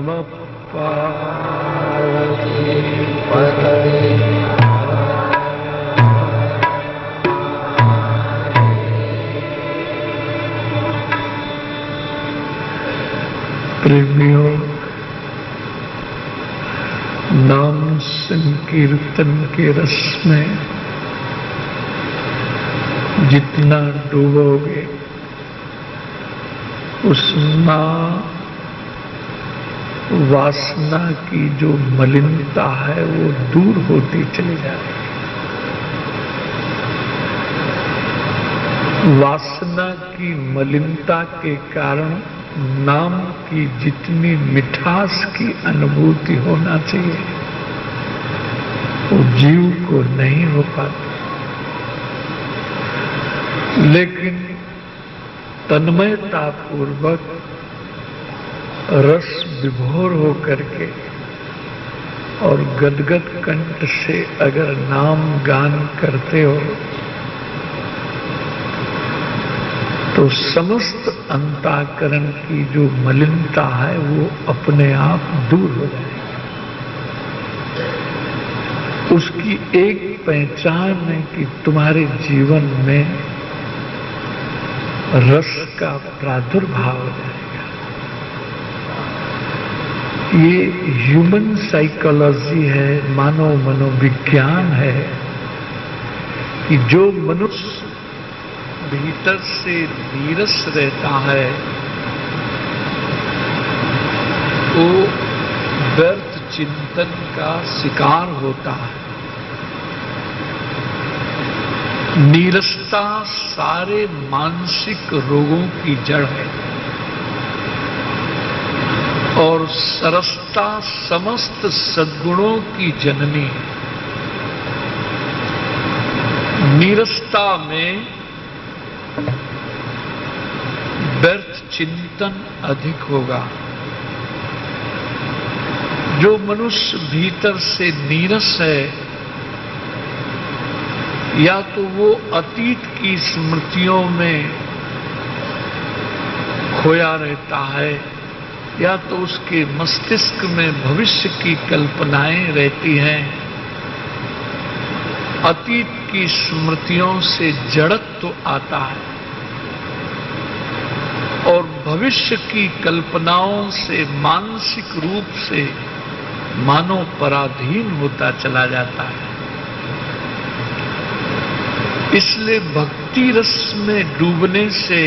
नमः पार्वती पतये। प्रेमियों, नाम संकीर्तन के रस में जितना डूबोगे उसमें वासना की जो मलिनता है वो दूर होती चली जाएगी। वासना की मलिनता के कारण नाम की जितनी मिठास की अनुभूति होना चाहिए वो जीव को नहीं हो पाती। लेकिन तन्मयता पूर्वक रस विभोर हो करके और गदगद कंठ से अगर नाम गान करते हो तो समस्त अंतःकरण की जो मलिनता है वो अपने आप दूर हो जाएगी। उसकी एक पहचान है कि तुम्हारे जीवन में रस का प्रादुर्भाव हो जाएगा। ये ह्यूमन साइकोलॉजी है, मानव मनोविज्ञान है कि जो मनुष्य भीतर से नीरस रहता है वो व्यर्थ चिंतन का शिकार होता है। नीरसता सारे मानसिक रोगों की जड़ है और सरसता समस्त सद्गुणों की जननी है। नीरसता में व्यर्थ चिंतन अधिक होगा। जो मनुष्य भीतर से नीरस है या तो वो अतीत की स्मृतियों में खोया रहता है या तो उसके मस्तिष्क में भविष्य की कल्पनाएं रहती हैं। अतीत की स्मृतियों से जड़त्व आता है और भविष्य की कल्पनाओं से मानसिक रूप से मानव पराधीन होता चला जाता है। इसलिए भक्ति रस में डूबने से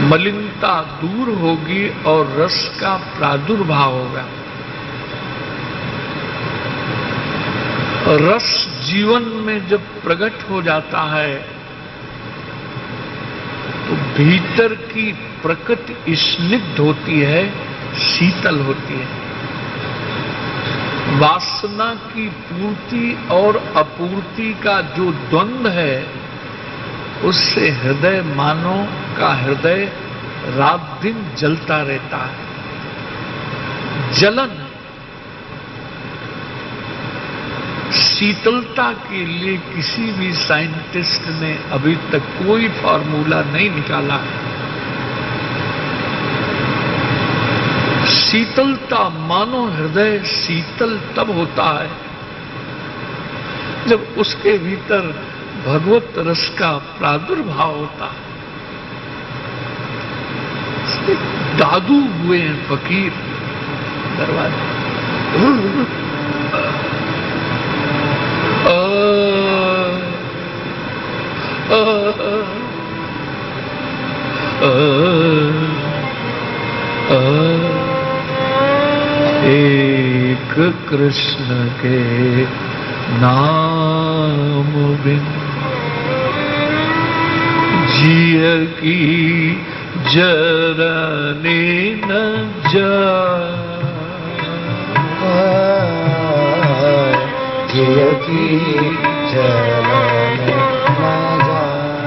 मलिनता दूर होगी और रस का प्रादुर्भाव होगा। रस जीवन में जब प्रकट हो जाता है तो भीतर की प्रकृति स्निग्ध होती है, शीतल होती है। वासना की पूर्ति और अपूर्ति का जो द्वंद्व है उससे हृदय मानव का हृदय रात दिन जलता रहता है। जलन शीतलता के लिए किसी भी साइंटिस्ट ने अभी तक कोई फार्मूला नहीं निकाला है। शीतलता मानो हृदय शीतल तब होता है जब उसके भीतर भगवत रस का प्रादुर्भाव होता है। दादू हुए हैं फकीर दरवाजे। एक कृष्ण के नाम बिन जिय की जरने न जाए, जिय की जरने न जाए,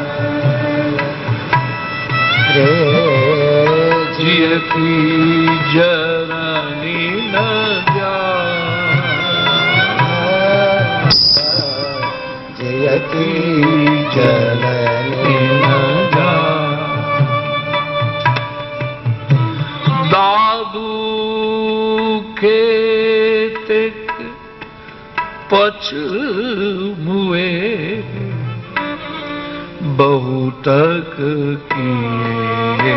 जिय की जरने न जाए, जिय की जरने न जाए। पछुए बहुतक किए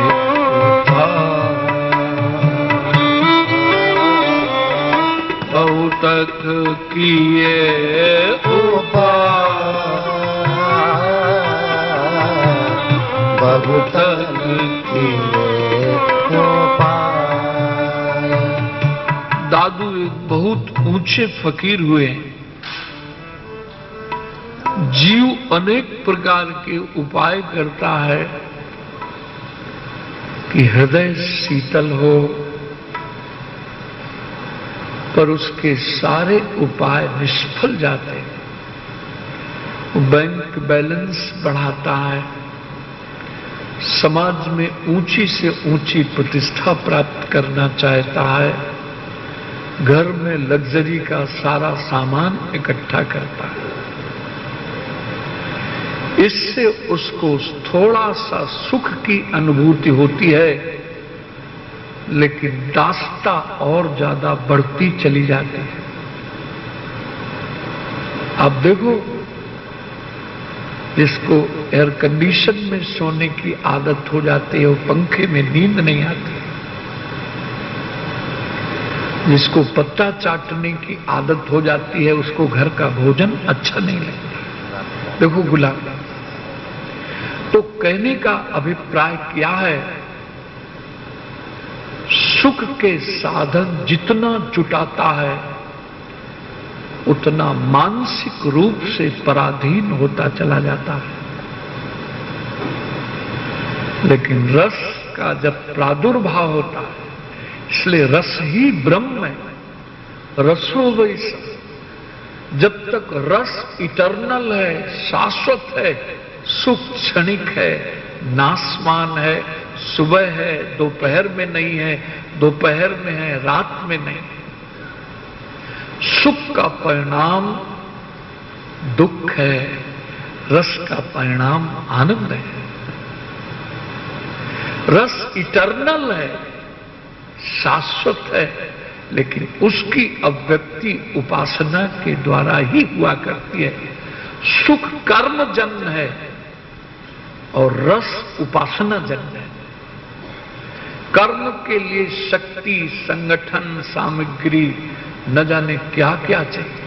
बहुतक किए बहुतक किए दादू एक बहुत ऊंचे फकीर हुए। जीव अनेक प्रकार के उपाय करता है कि हृदय शीतल हो, पर उसके सारे उपाय निष्फल जाते हैं। बैंक बैलेंस बढ़ाता है, समाज में ऊंची से ऊंची प्रतिष्ठा प्राप्त करना चाहता है, घर में लग्जरी का सारा सामान इकट्ठा करता है। इससे उसको थोड़ा सा सुख की अनुभूति होती है, लेकिन दास्ता और ज्यादा बढ़ती चली जाती है। आप देखो, जिसको एयर कंडीशन में सोने की आदत हो जाती है, वो पंखे में नींद नहीं आती। जिसको पत्ता चाटने की आदत हो जाती है, उसको घर का भोजन अच्छा नहीं लगता। देखो गुलाब, तो कहने का अभिप्राय क्या है? सुख के साधन जितना जुटाता है, उतना मानसिक रूप से पराधीन होता चला जाता है। लेकिन रस का जब प्रादुर्भाव होता है, इसलिए रस ही ब्रह्म है। रसो वैसा, जब तक रस इटर्नल है, शाश्वत है, सुख क्षणिक है, नाशवान है, सुबह है, दोपहर में नहीं है, दोपहर में है, रात में नहीं। सुख का परिणाम दुख है, रस का परिणाम आनंद है। रस इटर्नल है, शाश्वत है, लेकिन उसकी अभिव्यक्ति उपासना के द्वारा ही हुआ करती है। सुख कर्म जन्य है और रस उपासना जन्य है। कर्म के लिए शक्ति, संगठन, सामग्री, न जाने क्या क्या चाहिए।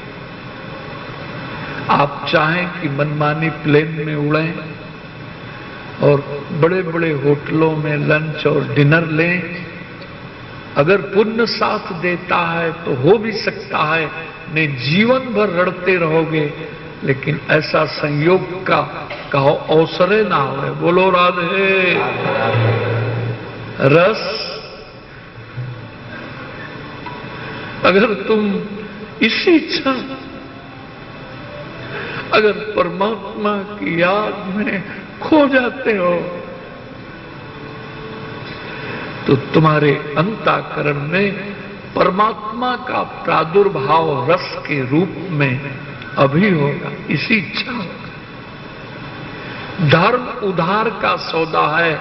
आप चाहें कि मनमानी प्लेन में उड़ें और बड़े बड़े होटलों में लंच और डिनर लें, अगर पुण्य साथ देता है तो हो भी सकता है, नहीं जीवन भर रड़ते रहोगे, लेकिन ऐसा संयोग का कहो अवसरे ना हो। बोलो राधे। रस, अगर तुम इसी क्षण अगर परमात्मा की याद में खो जाते हो, तो तुम्हारे अंतःकरण में परमात्मा का प्रादुर्भाव रस के रूप में अभी होगा, इसी इच्छा होगा। धर्म उधार का सौदा है,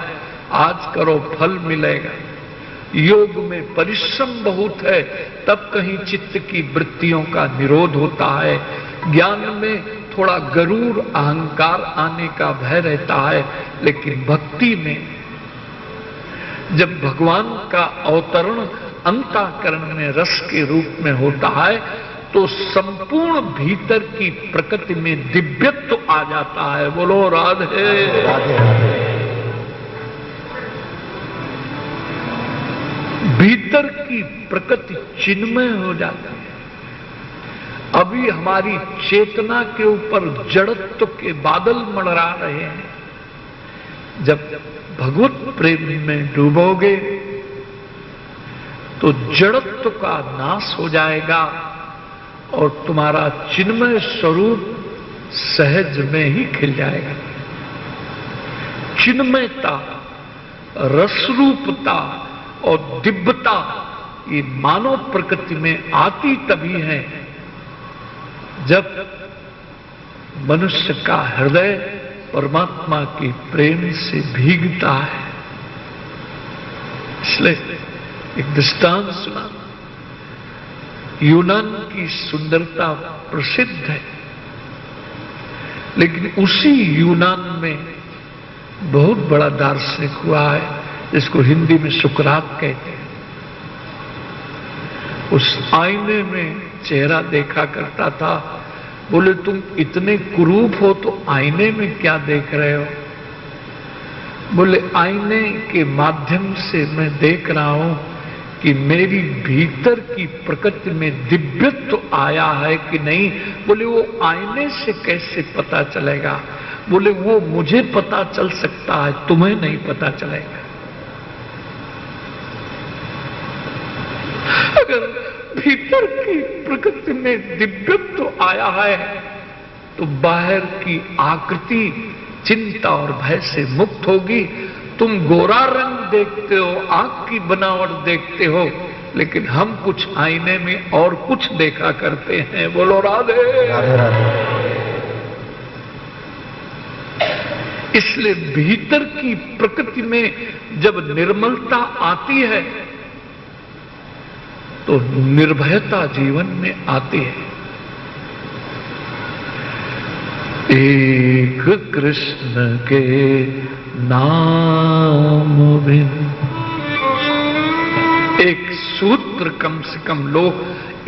आज करो फल मिलेगा। योग में परिश्रम बहुत है, तब कहीं चित्त की वृत्तियों का निरोध होता है। ज्ञान में थोड़ा गरूर अहंकार आने का भय रहता है, लेकिन भक्ति में जब भगवान का अवतरण अंतःकरण में रस के रूप में होता है, तो संपूर्ण भीतर की प्रकृति में दिव्यत्व आ जाता है। बोलो राधे। राधे राधे। भीतर की प्रकृति चिन्मय हो जाती है। अभी हमारी चेतना के ऊपर जड़त्व के बादल मंडरा रहे हैं। जब भगवत प्रेम में डूबोगे तो जड़त्व का नाश हो जाएगा और तुम्हारा चिन्मय स्वरूप सहज में ही खिल जाएगा। चिन्मयता, रसरूपता और दिव्यता ये मानव प्रकृति में आती तभी है जब मनुष्य का हृदय परमात्मा के प्रेम से भीगता है। इसलिए एक दृष्टांत सुना। यूनान की सुंदरता प्रसिद्ध है, लेकिन उसी यूनान में बहुत बड़ा दार्शनिक हुआ है जिसको हिंदी में सुकरात कहते हैं। उस आईने में चेहरा देखा करता था। बोले तुम इतने कुरूप हो तो आईने में क्या देख रहे हो? बोले आईने के माध्यम से मैं देख रहा हूं कि मेरी भीतर की प्रकृति में दिव्यत्व आया है कि नहीं। बोले वो आईने से कैसे पता चलेगा? बोले वो मुझे पता चल सकता है, तुम्हें नहीं पता चलेगा। अगर भीतर की प्रकृति में दिव्यत्व आया है तो बाहर की आकृति चिंता और भय से मुक्त होगी। तुम गोरा रंग देखते हो, आंख की बनावट देखते हो, लेकिन हम कुछ आईने में और कुछ देखा करते हैं। बोलो राधे राधे राधे। इसलिए भीतर की प्रकृति में जब निर्मलता आती है तो निर्भयता जीवन में आती है। एक कृष्ण के नाम बिन, एक सूत्र कम से कम लो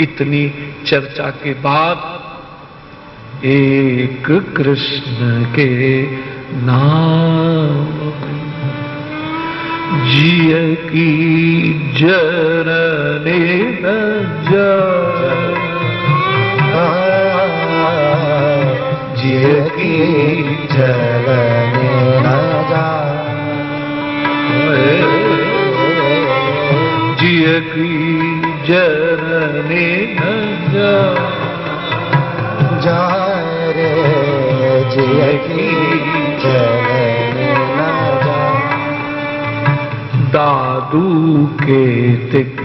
इतनी चर्चा के बाद। एक कृष्ण के नाम बिन जिय की जरने न जाए, जिय की जरने न जाए, जिय की जरने न जाए रे, जिय की जरने न जाए। दादू के तिक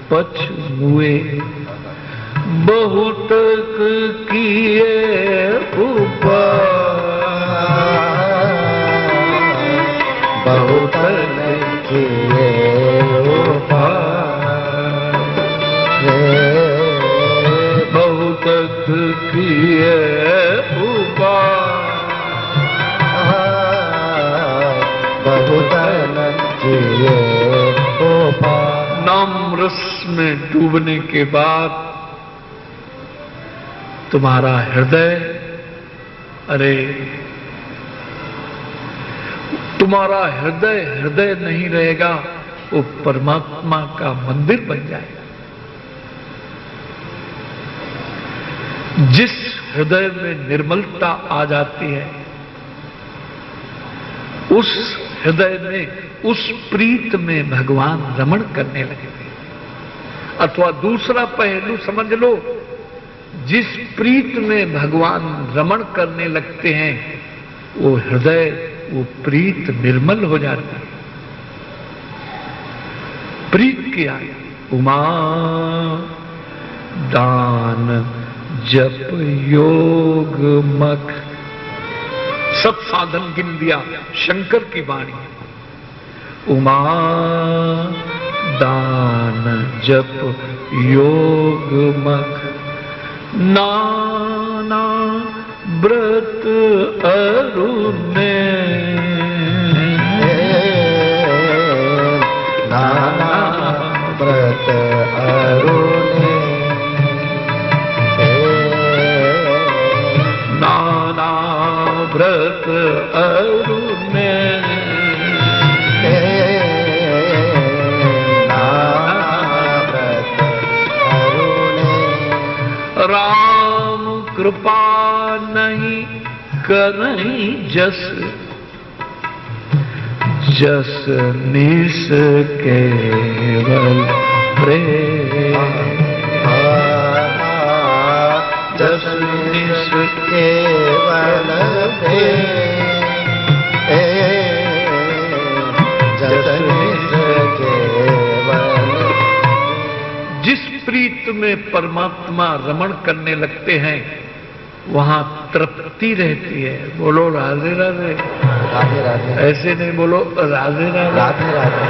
पछमुए बहुत किए बहुत किए बहुत किए नाम रस में डूबने के बाद तुम्हारा हृदय, अरे तुम्हारा हृदय हृदय नहीं रहेगा, वो परमात्मा का मंदिर बन जाएगा। जिस हृदय में निर्मलता आ जाती है उस हृदय में, उस प्रीत में भगवान रमण करने लगते हैं। अथवा दूसरा पहलू समझ लो, जिस प्रीत में भगवान रमण करने लगते हैं वो हृदय, वो प्रीत निर्मल हो जाती है। प्रीत क्या? उमा दान जप योग मख, सब साधन गिन दिया शंकर की वाणी। उमा दान जप योग मख नाना व्रत अरुणे, नाना व्रत अरुणे, नाना व्रत अरुणे, राम कृपा नहीं करई जस, जस निस केवल प्रेम, जस निस केवल प्रेम, जस निस केवल। जिस प्रीत में परमात्मा रमण करने लगते हैं वहां तृप्ति रहती है। बोलो राधे राधे। राधे राधे। ऐसे नहीं बोलो राधे राधे। राधे राधे।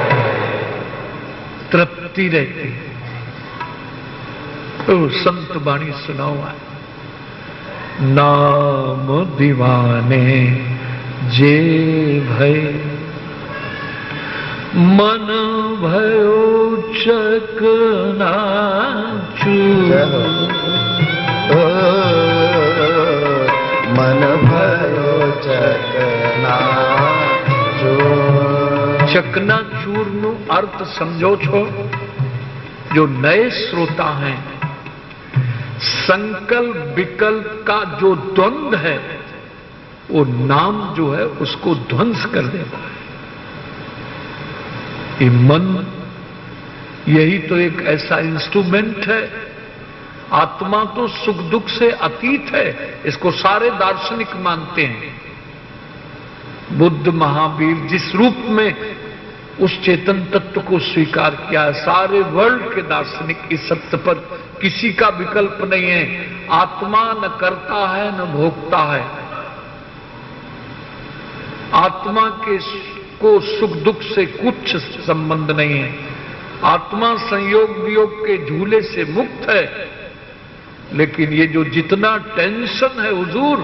तृप्ति रहती है। तो संत बाणी सुनाओ आए। नाम दीवाने जे भय मन भयो चकनाचूर। मन भयो चकनाचूर। चकनाचूर नो अर्थ समझो छो। जो नए श्रोता हैं, संकल्प विकल्प का जो द्वंद है वो नाम जो है उसको ध्वंस कर देता है। ये मन यही तो एक ऐसा इंस्ट्रूमेंट है। आत्मा तो सुख दुख से अतीत है, इसको सारे दार्शनिक मानते हैं। बुद्ध महावीर जिस रूप में उस चेतन तत्व को स्वीकार किया है, सारे वर्ल्ड के दार्शनिक इस सत्य पर किसी का विकल्प नहीं है। आत्मा न करता है न भोगता है। आत्मा के को सुख दुख से कुछ संबंध नहीं है। आत्मा संयोग वियोग के झूले से मुक्त है। लेकिन ये जो जितना टेंशन है हुजूर,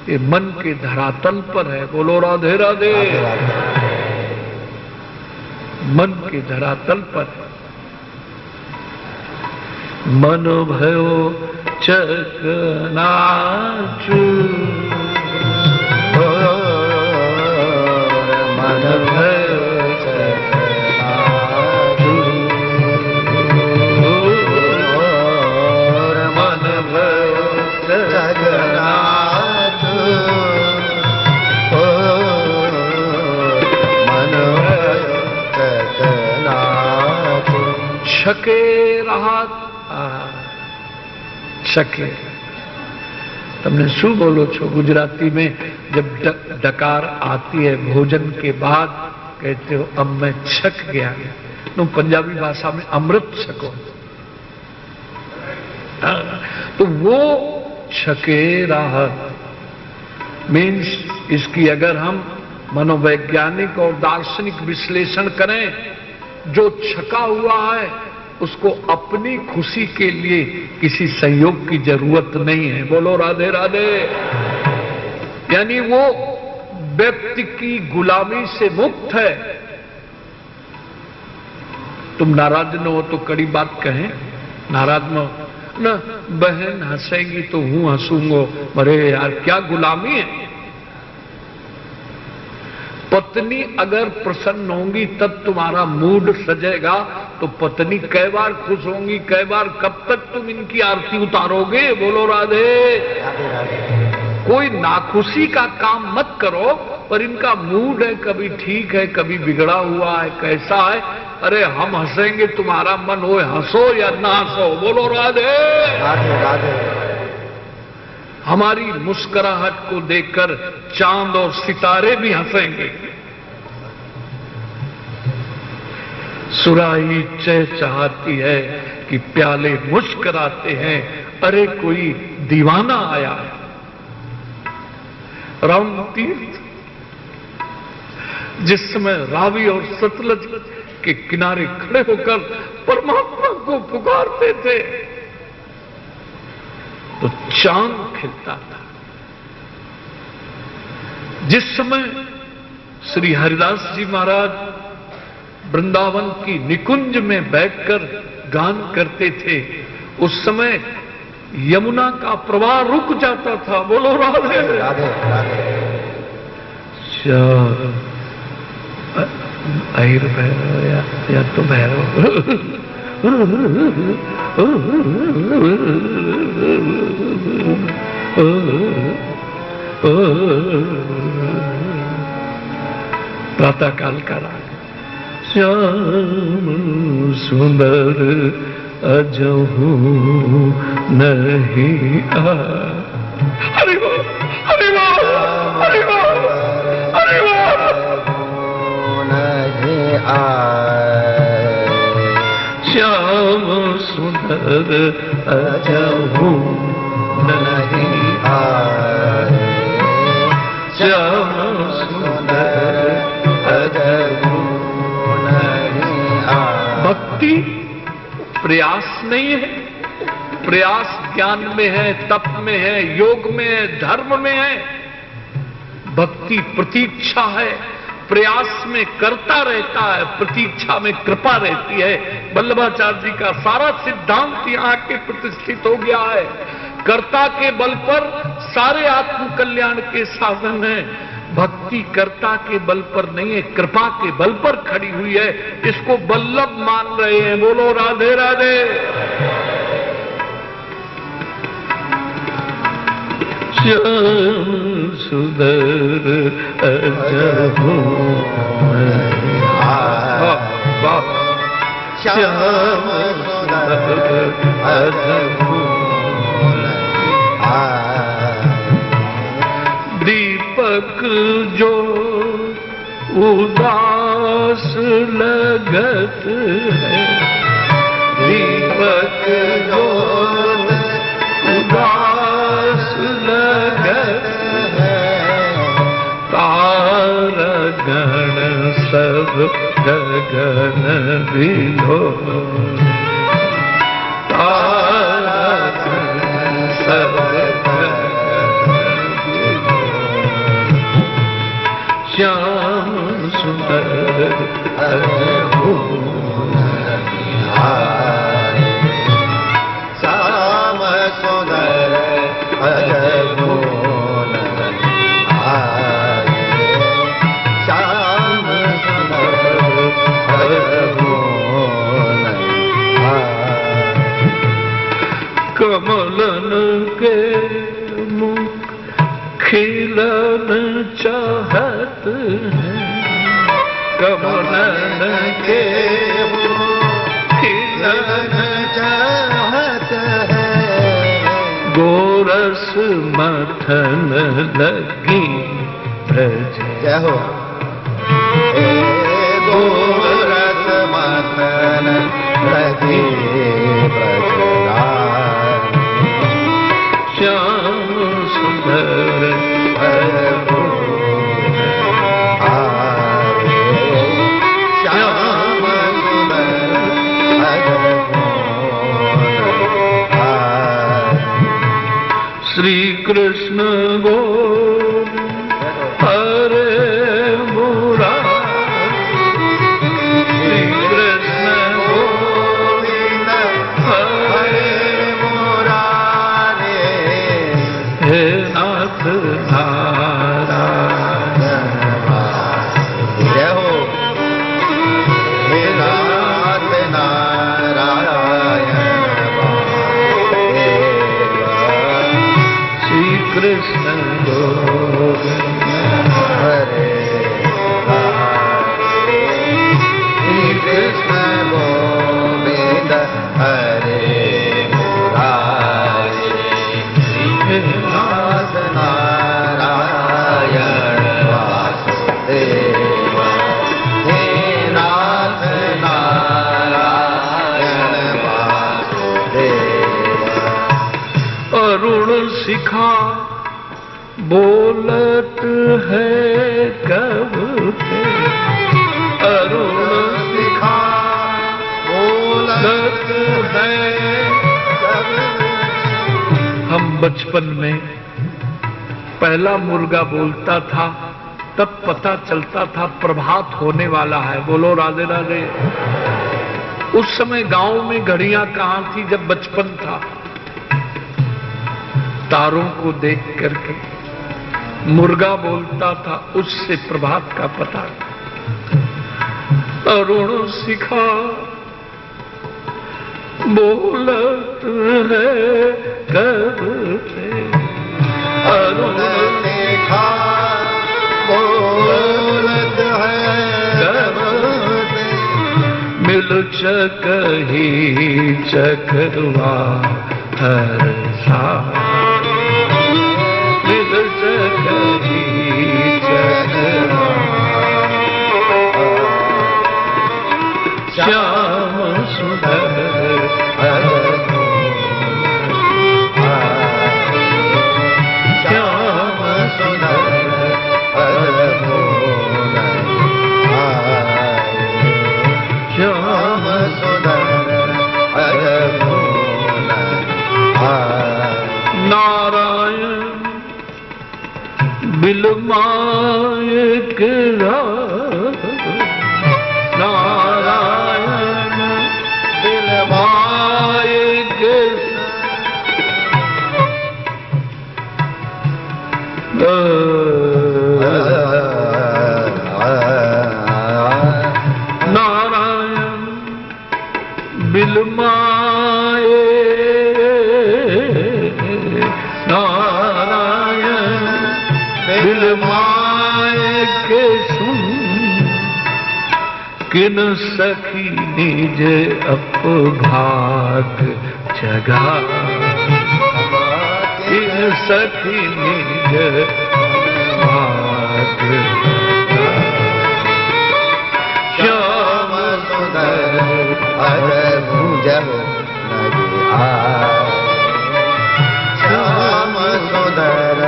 ये मन के धरातल पर है। बोलो राधे राधे। मन के धरातल पर। मन भयो चकनाचूर। मन भयो चकनाचूर। मन भयो चकनाचूर। मन भयो चकनाचूर। छके रहा छके। तुमने शू बोलो छो गुजराती में जब डकार आती है भोजन के बाद कहते हो अब मैं छक गया। तो पंजाबी भाषा में अमृत छको। तो वो छके राहत मीन्स इसकी अगर हम मनोवैज्ञानिक और दार्शनिक विश्लेषण करें, जो छका हुआ है उसको अपनी खुशी के लिए किसी संयोग की जरूरत नहीं है। बोलो राधे राधे। यानी वो व्यक्ति की गुलामी से मुक्त है। तुम नाराज न हो तो कड़ी बात कहें, नाराज न हो न, बहन हंसेगी तो हूं हंसूंगा। अरे यार क्या गुलामी है। पत्नी अगर प्रसन्न होंगी तब तुम्हारा मूड सजेगा। तो पत्नी कई बार खुश होंगी, कई बार कब तक तुम इनकी आरती उतारोगे। बोलो राधे। कोई नाखुशी का काम मत करो, पर इनका मूड है कभी ठीक है कभी बिगड़ा हुआ है, कैसा है। अरे हम हंसेंगे तुम्हारा मन हो, हंसो या ना हंसो। बोलो राधे राधे राधे। हमारी मुस्कुराहट को देखकर चांद और सितारे भी हंसेंगे। सुराही चहचहाती है कि प्याले मुस्कुराते हैं। अरे कोई दीवाना आया है। राम तीर्थ जिस समय रावी और सतलज के किनारे खड़े होकर परमात्मा को पुकारते थे तो चांद खिलता था। जिस समय श्री हरिदास जी महाराज वृंदावन की निकुंज में बैठकर गान करते थे, उस समय यमुना का प्रवाह रुक जाता था। बोलो राधे राधे राधे। अहिर भैरव या तो भैरव। प्रातः काल का राग। श्याम सुंदर अजहू नहीं आ। अरे वो अरे वो अरे वो अरे वो नहीं आए। श्याम सुंदर अजहू नहीं आए। श्याम सुंदर अजहू नहीं आए। भक्ति प्रयास नहीं है, प्रयास ज्ञान में है, तप में है, योग में है, धर्म में है। भक्ति प्रतीक्षा है, प्रयास में करता रहता है, प्रतीक्षा में कृपा रहती है। वल्लभाचार्य जी का सारा सिद्धांत यहाँ के प्रतिष्ठित हो गया है। कर्ता के बल पर सारे आत्म कल्याण के साधन हैं। भक्ति कर्ता के बल पर नहीं है, कृपा के बल पर खड़ी हुई है। इसको वल्लभ मान रहे हैं। बोलो राधे राधे। श्याम सुंदर अजहू श्याम सुंदर अजहू दीपक जो उदास लगत है, दीपक जो उदास लगत है, तारा गण सब गगन बिलो, तारा गण सब श्याम सुंदर अजहू श्याम सुंदर अजहू श्याम सुंदर अजहू कमलन के मुख खिलन चाहत है, कमलन के खिलन चाहत है, गोरस मथन लगी ब्रज। जय हो। गोरस मथन लगी ब्रज, श्याम सुंदर अजहू श्याम सुंदर अजहू श्री कृष्ण बोल हरे मुरारी, श्री कृष्ण गोविंद हरे मुरारी, हे नाथ नारायण। जय हो। हे नाथ नारायण श्री कृष्ण गोविंद हरे श्री कृष्ण गोविंद हरे मुरारी, हे नाथ नारायण वासुदेव, हे नाथ नारायण वासुदेव। अरुण शिखा बोलत है कब से, अरुण शिखा बोलत है। कब हम बचपन में पहला मुर्गा बोलता था तब पता चलता था प्रभात होने वाला है। बोलो राधे राधे। उस समय गांव में घड़ियां कहां थी जब बचपन था। तारों को देख करके मुर्गा बोलता था, उससे प्रभात का पता। अरुण शिखा बोलत है कब से, अरुण शिखा बोलत है कब से, मिल चकही चकवा हर सा, मिल चकही चकवा श्याम सुंदर अजहू श्याम सुंदर अजहू श्याम सुंदर अजहू बिलमाए के नारायण बिलमाए के नारायण बिलमाए नारायण बिलमाए के सुन किन सखी निज अपभाग जगा किन सखी निज भाग श्याम सुंदर हर भुज श्याम सुंदर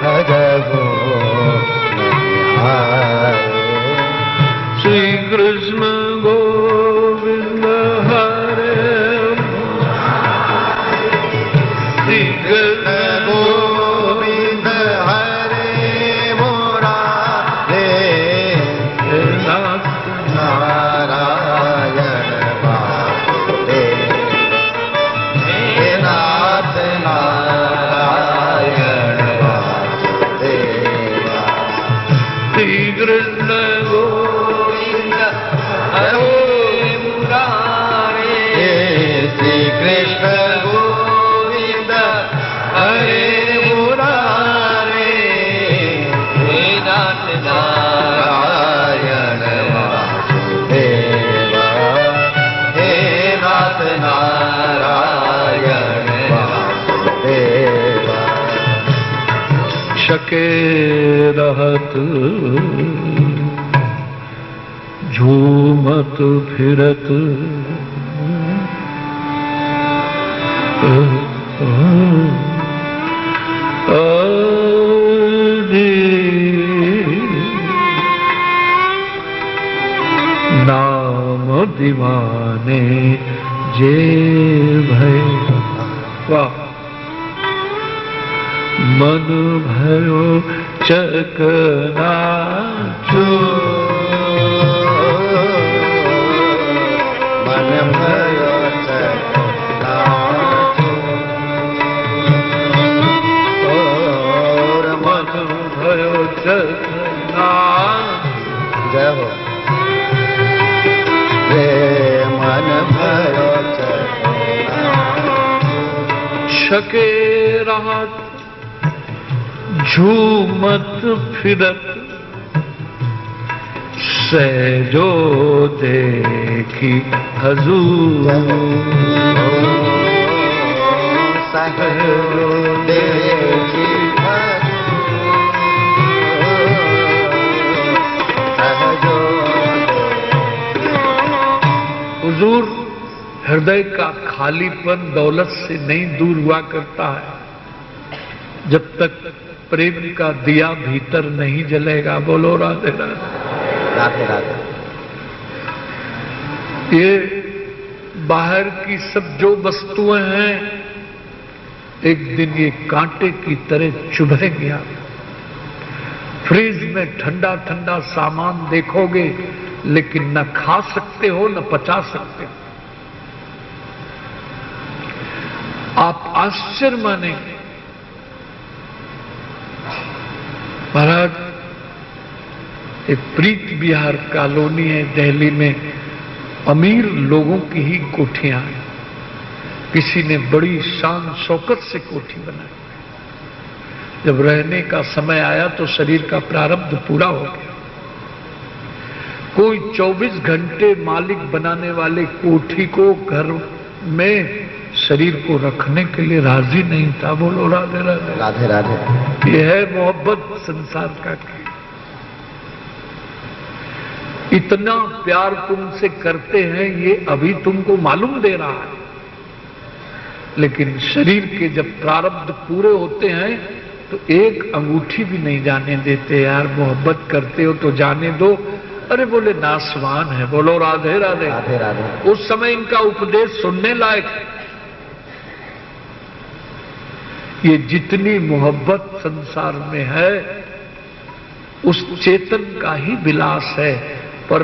हर श्री कृष्ण गोविंद हरे श्री कृष्ण गोविंद हरे मुरारे नारायण वासुदेव हे नाथ नारायण वासुदेव श्री कृष्ण गोविंद हरे मुरारे श्री कृष्ण गोविंद हरे मुरारे हे नाथ नारायण वासुदेव हे नाथ नारायण वासुदेव शके रहत झूमत फिरत नाम दीवाने जे भय वाह मन भयो चकना मन भयो चकनाचूर मन भयो चकना जय हो रे मन भयो शके रहत झूमत फिरत सहजो देखी हजूर सहजो देखी सहजो हुजूर हृदय का खालीपन दौलत से नहीं दूर हुआ करता है जब तक प्रेम का दिया भीतर नहीं जलेगा। बोलो राधे राधे राधे राधे। ये बाहर की सब जो वस्तुएं हैं एक दिन ये कांटे की तरह चुभेंगी आप। फ्रिज में ठंडा ठंडा सामान देखोगे लेकिन न खा सकते हो न पचा सकते हो। आप आश्चर्य मानेंगे महाराज एक प्रीत विहार कॉलोनी है दिल्ली में, अमीर लोगों की ही कोठियां हैं। किसी ने बड़ी शान शौकत से कोठी बनाई। जब रहने का समय आया तो शरीर का प्रारब्ध पूरा हो गया। कोई 24 घंटे मालिक बनाने वाले कोठी को घर में शरीर को रखने के लिए राजी नहीं था। बोलो राधे राधे राधे राधे। ये है मोहब्बत संसार का खेल। इतना प्यार तुमसे करते हैं ये अभी तुमको मालूम दे रहा है, लेकिन शरीर के जब प्रारब्ध पूरे होते हैं तो एक अंगूठी भी नहीं जाने देते। यार मोहब्बत करते हो तो जाने दो। अरे बोले नासवान है। बोलो राधे राधे राधे राधे। उस समय इनका उपदेश सुनने लायक है। ये जितनी मोहब्बत संसार में है उस चेतन का ही विलास है, पर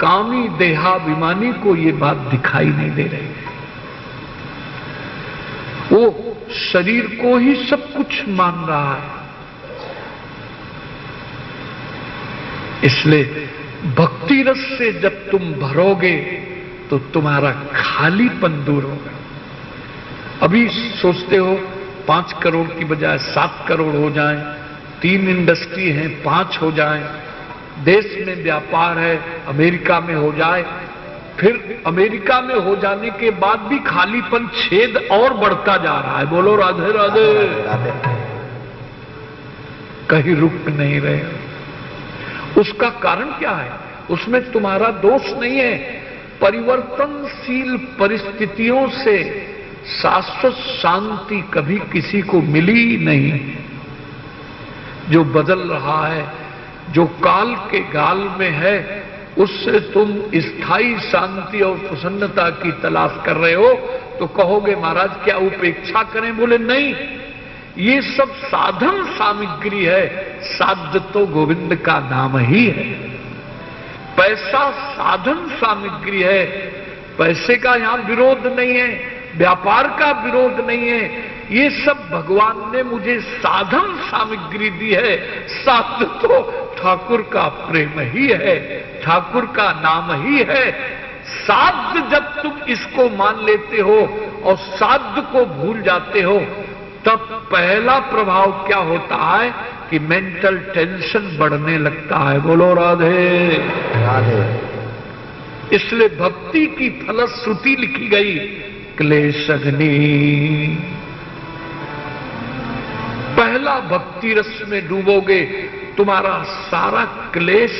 कामी देहाभिमानी को ये बात दिखाई नहीं दे रही। वो शरीर को ही सब कुछ मान रहा है। इसलिए भक्ति रस से जब तुम भरोगे तो तुम्हारा खालीपन दूर होगा। अभी सोचते हो 5 करोड़ की बजाय 7 करोड़ हो जाएं, 3 इंडस्ट्री हैं 5 हो जाएं, देश में व्यापार है अमेरिका में हो जाए, फिर अमेरिका में हो जाने के बाद भी खालीपन छेद और बढ़ता जा रहा है। बोलो राधे राधे। कहीं रुक नहीं रहे। उसका कारण क्या है? उसमें तुम्हारा दोष नहीं है। परिवर्तनशील परिस्थितियों से शाश्वत शांति कभी किसी को मिली नहीं। जो बदल रहा है, जो काल के गाल में है, उससे तुम स्थायी शांति और प्रसन्नता की तलाश कर रहे हो तो कहोगे महाराज क्या उपेक्षा करें? बोले नहीं, ये सब साधन सामग्री है। साध्य तो गोविंद का नाम ही है। पैसा साधन सामग्री है। पैसे का यहां विरोध नहीं है, व्यापार का विरोध नहीं है। ये सब भगवान ने मुझे साधन सामग्री दी है। साध्य तो ठाकुर का प्रेम ही है, ठाकुर का नाम ही है। साध्य जब तुम इसको मान लेते हो और साध्य को भूल जाते हो, तब पहला प्रभाव क्या होता है कि मेंटल टेंशन बढ़ने लगता है। बोलो राधे राधे। इसलिए भक्ति की फलश्रुति लिखी गई, क्लेश अग्नि। पहला भक्ति रस में डूबोगे, तुम्हारा सारा क्लेश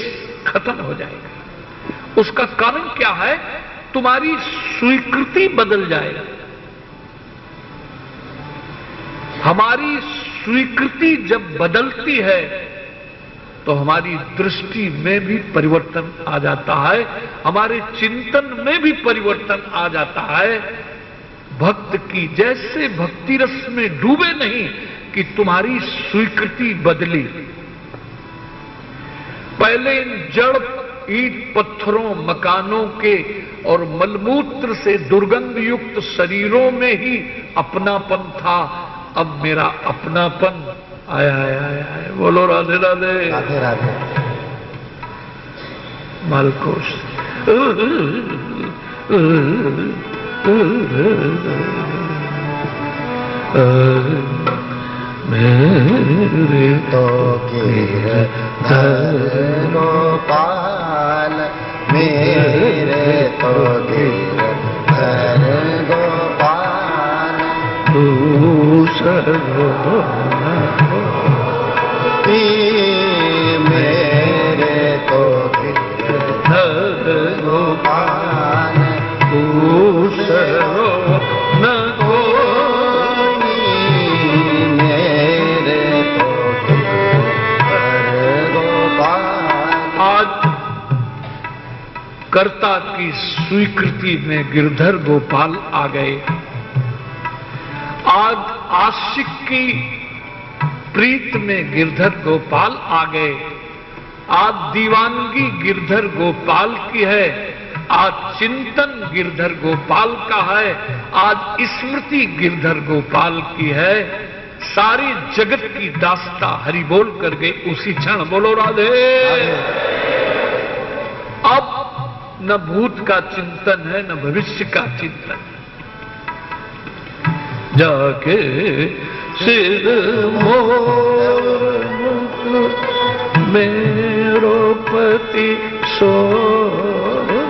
खत्म हो जाएगा। उसका कारण क्या है? तुम्हारी स्वीकृति बदल जाएगा। हमारी स्वीकृति जब बदलती है तो हमारी दृष्टि में भी परिवर्तन आ जाता है, हमारे चिंतन में भी परिवर्तन आ जाता है। भक्त की जैसे भक्ति रस में डूबे नहीं कि तुम्हारी स्वीकृति बदली। पहले इन जड़ ईट पत्थरों, मकानों के और मलमूत्र से दुर्गंध युक्त शरीरों में ही अपनापन था। अब मेरा अपनापन आया आया आया। बोलो राधे राधे राधे राधे। मालकोश मेरे तो गिरधर गोपाल, मेरे तो गिरधर गोपाल, दूसरो मेरे तो गिरधर गोपाल, दूसरो न कोई, मेरे तो गिरधर गोपाल। आज कर्ता की स्वीकृति में गिरधर गोपाल आ गए। आज आशिक की प्रीत में गिरधर गोपाल आ गए। आज दीवानगी गिरधर गोपाल की है। आज चिंतन गिरधर गोपाल का है। आज स्मृति गिरधर गोपाल की है। सारी जगत की दास्ता हरि बोल कर गई उसी क्षण। बोलो राधे। अब न भूत का चिंतन है न भविष्य का चिंतन। जाके सिर मोर मेरो पति सोई,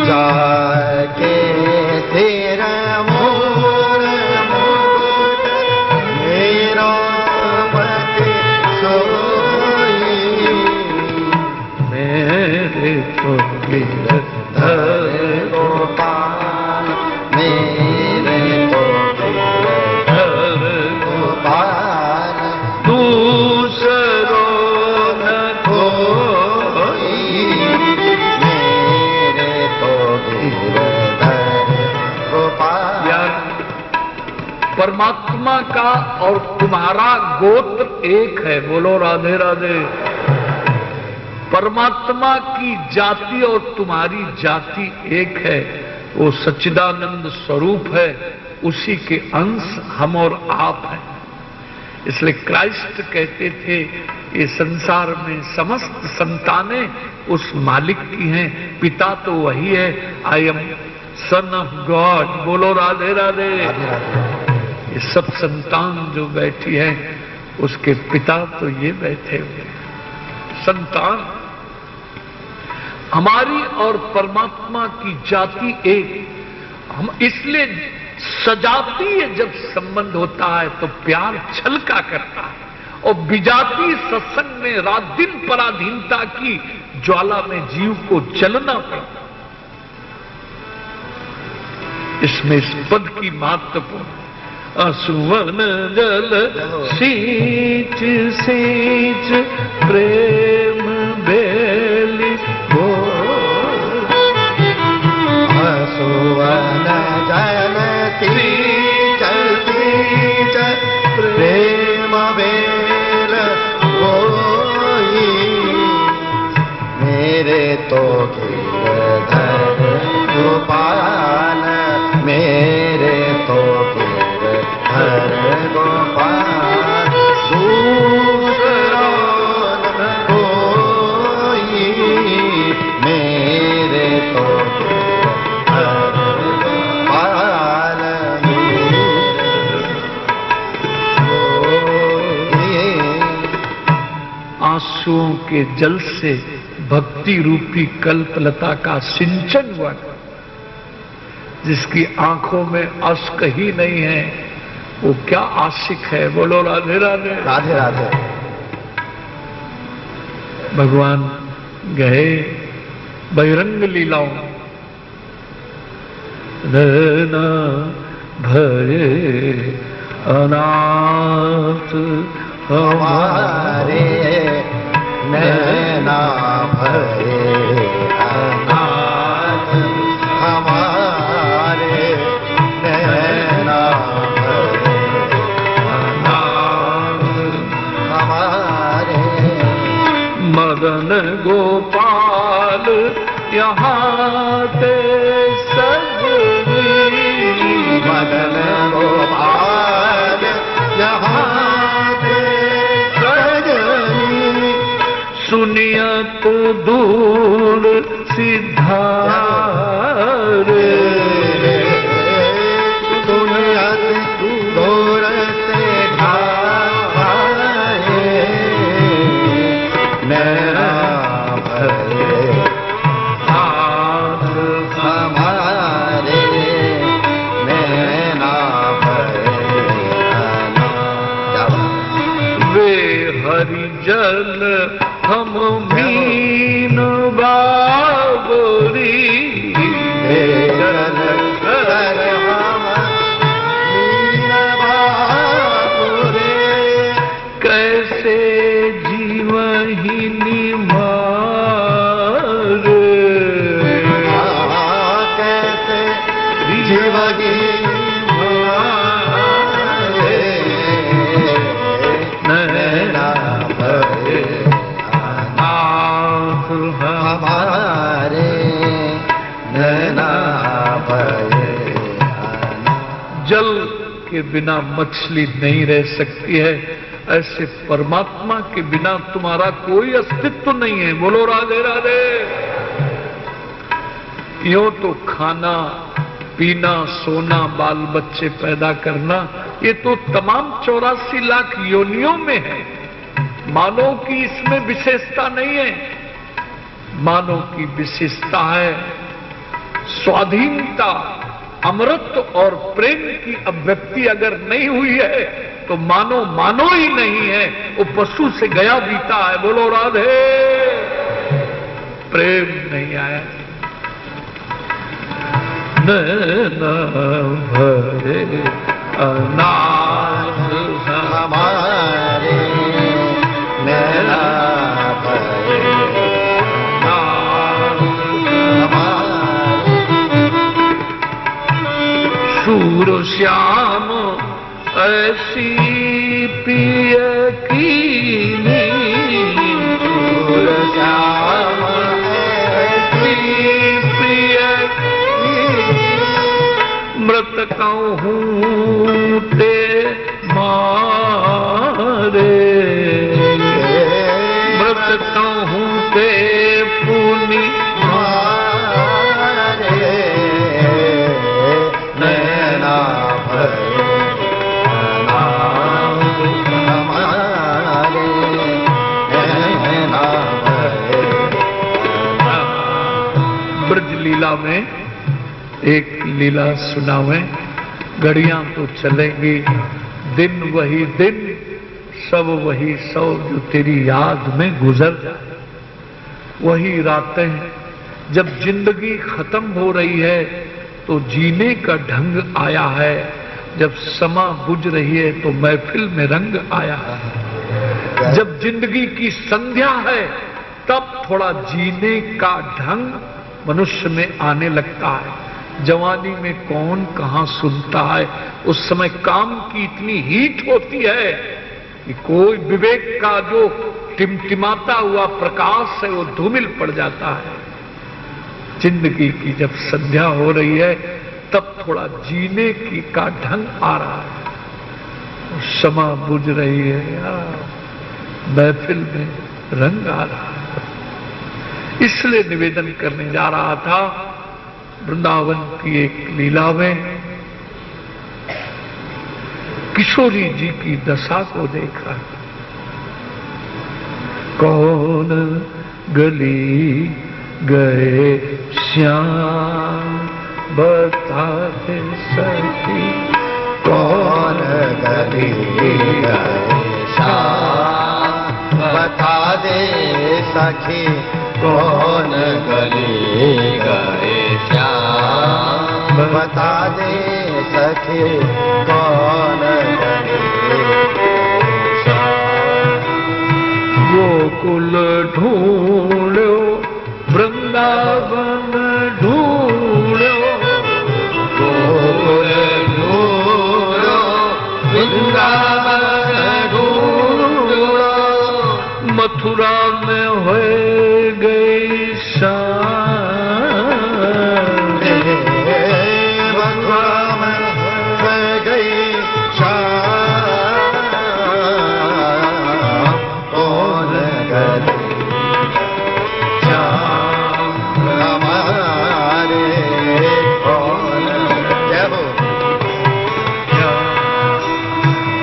जाके सिर मोर मेरो पति सोई, मेरे तो गिरधर गोपाल, मेरे तो गिरधर गोपाल, दूसरो न कोई, मेरे तो गिरधर गोपाल। यार परमात्मा का और तुम्हारा गोत्र एक है। बोलो राधे राधे। परमात्मा की जाति और तुम्हारी जाति एक है। वो सच्चिदानंद स्वरूप है, उसी के अंश हम और आप हैं। इसलिए क्राइस्ट कहते थे ये संसार में समस्त संतानें उस मालिक की हैं, पिता तो वही है। I am son of God. बोलो राधे राधे। ये सब संतान जो बैठी है उसके पिता तो ये बैठे हुए संतान। हमारी और परमात्मा की जाति एक। हम इसलिए सजातीय जब संबंध होता है तो प्यार छलका करता है, और विजातीय सत्संग में रात दिन पराधीनता की ज्वाला में जीव को जलना पड़ता। इसमें इस पद की महत्वपूर्ण असुवन जल सींच सींच प्रेम बेली हो। असुवन जल सींच सींच प्रेम बेल होई। मेरे तो गिरधर गोपाल, मेरे तो गिरधर गोपाल, दूसरा न कोई। मेरे तो गिरधर गोपाल आंसुओं के जल से भक्ति रूपी कल्पलता का सिंचन हुआ। जिसकी आंखों में अश्क ही नहीं है वो क्या आशिक है। बोलो राधे राधे। राधे राधे। भगवान गए बहिरंग लीलाओं। नैना भरे अनाथ हमारे, नैना भरे अनाथ हमारे, नैना भरे अनाथ हमारे। मदन गोपाल यहाँ ते सब, मदन गोपाल यहाँ ते सजनी। सुनियत दूर सिद्धारे, सुनियत दूर सिद्धारे। नैना भरे हाथ हमारे, नैना भरे वे हरिजन हम मीन बाबरी। कैसे जीवहीनी मार, कैसे जीवहीनी नैना भरे अनाथ हमारे, नैना भरे। जल के बिना मछली नहीं रह सकती है, ऐसे परमात्मा के बिना तुम्हारा कोई अस्तित्व नहीं है। बोलो राधे राधे। यूं तो खाना पीना सोना बाल बच्चे पैदा करना ये तो तमाम 84 लाख योनियों में है। मानव की इसमें विशेषता नहीं है। मानव की विशेषता है स्वाधीनता, अमृत और प्रेम की अभिव्यक्ति अगर नहीं हुई है तो मानो ही नहीं है, वो पशु से गया बीता है। बोलो राधे। प्रेम नहीं आया। नैना भरे अनाथ हमारे, नैना भरे अनाथ हमारे। सूर श्याम ऐसी प्रिय कीनी दूर श्याम ऐसी प्रिय मृत कहूँ ते मारे मृत कहूँ ते पुनि मारे नैना भये हमारे नैना भये। ब्रज लीला में एक लीला सुनावे। घड़ियां तो चलेंगी, दिन वही दिन, सब वही सब जो तेरी याद में गुजर जाए। वही रातें जब जिंदगी खत्म हो रही है तो जीने का ढंग आया है। जब समा बुझ रही है तो महफिल में रंग आया है। जब जिंदगी की संध्या है तब थोड़ा जीने का ढंग मनुष्य में आने लगता है। जवानी में कौन कहां सुनता है। उस समय काम की इतनी हीट होती है कि कोई विवेक का जो टिमटिमाता हुआ प्रकाश है वो धूमिल पड़ जाता है। जिंदगी की जब संध्या हो रही है तब थोड़ा जीने की का ढंग आ रहा है। समा बुझ रही है यार, महफिल में रंग आ रहा है। इसलिए निवेदन करने जा रहा था। वृंदावन की एक लीला में किशोरी जी की दशा को देखा। कौन गली गए श्याम बताते सखी, कौन गली गए श्याम बता दे सखी, कौन गली गए श्याम बता दे सखी, कौन गली गोकुल ढूंढो वृंदावन ढूंढो, गोकुल ढूंढो वृंदावन ढूंढो, मथुरा में हो गई शाम, मथुरा में हो गई शाम, कौन गली श्याम हमारे, कौन जब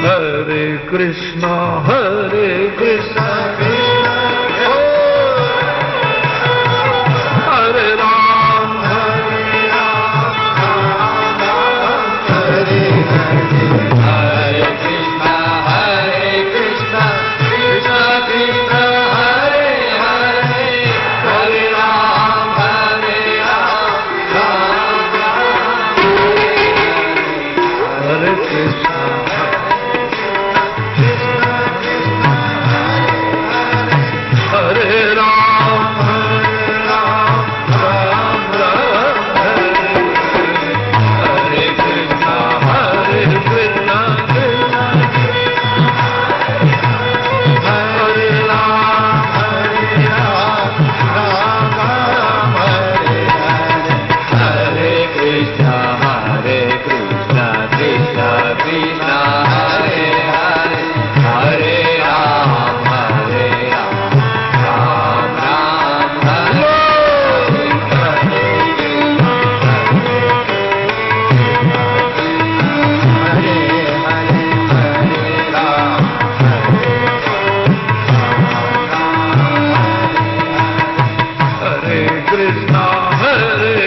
हरे कृष्णा हरे कृष्णा हरे राम हरे राम हरे हरे कृष्णा कृष्ण कृष्ण हरे हरे, हरे राम हरे कृष्णा हरे राम राम राम हरे हरे कृष्णा हरे कृष्णा कृष्णा हरे राम हरे कृष्णा कृष्ण कृष्ण हरे हरे, हरे राम राम राम हरे हरे हरे, हरे राम हरे कृष्णा हरे